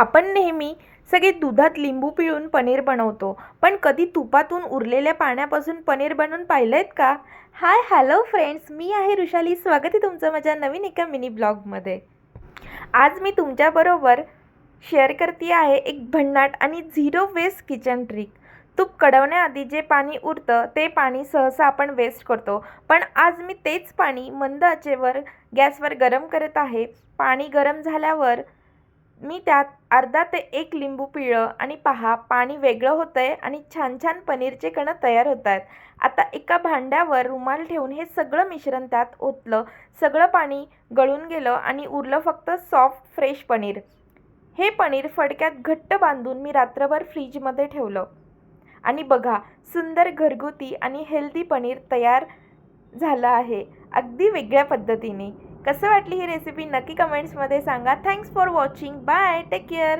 आपण नेहमी सगळे दुधात लिंबू पिळून पनीर बनवतो, पण कधी तुपातून उरलेल्या पाण्यापासून पनीर बनवून पाहिलंयत का? हाय हॅलो फ्रेंड्स, मी आहे ऋषाली. स्वागत आहे तुमचं माझ्या नवीन एका मिनी ब्लॉगमध्ये. आज मी तुमच्याबरोबर शेअर करते आहे एक भन्नाट आणि झिरो वेस्ट किचन ट्रिक. तूप कढवण्याआधी जे पाणी उरतं ते पाणी सहसा आपण वेस्ट करतो, पण आज मी तेच पाणी मंद आचेवर गॅसवर गरम करत आहे. पाणी गरम झाल्यावर मी त्यात अर्धा ते एक लिंबू पिळलं आणि पहा, पाणी वेगळं होतंय आणि छान छान पनीरचे कण तयार होत आहेत. आता एका भांड्यावर रुमाल ठेवून हे सगळं मिश्रण त्यात ओतलं. सगळं पाणी गळून गेलं आणि उरलं फक्त सॉफ्ट फ्रेश पनीर. हे पनीर फडक्यात घट्ट बांधून मी रात्रभर फ्रीजमध्ये ठेवलं आणि बघा, सुंदर घरगुती आणि हेल्दी पनीर तयार झालं आहे, अगदी वेगळ्या पद्धतीने. कसं वाटली ही रेसिपी नक्की कमेंट्समध्ये सांगा. Thanks for watching. Bye, take care.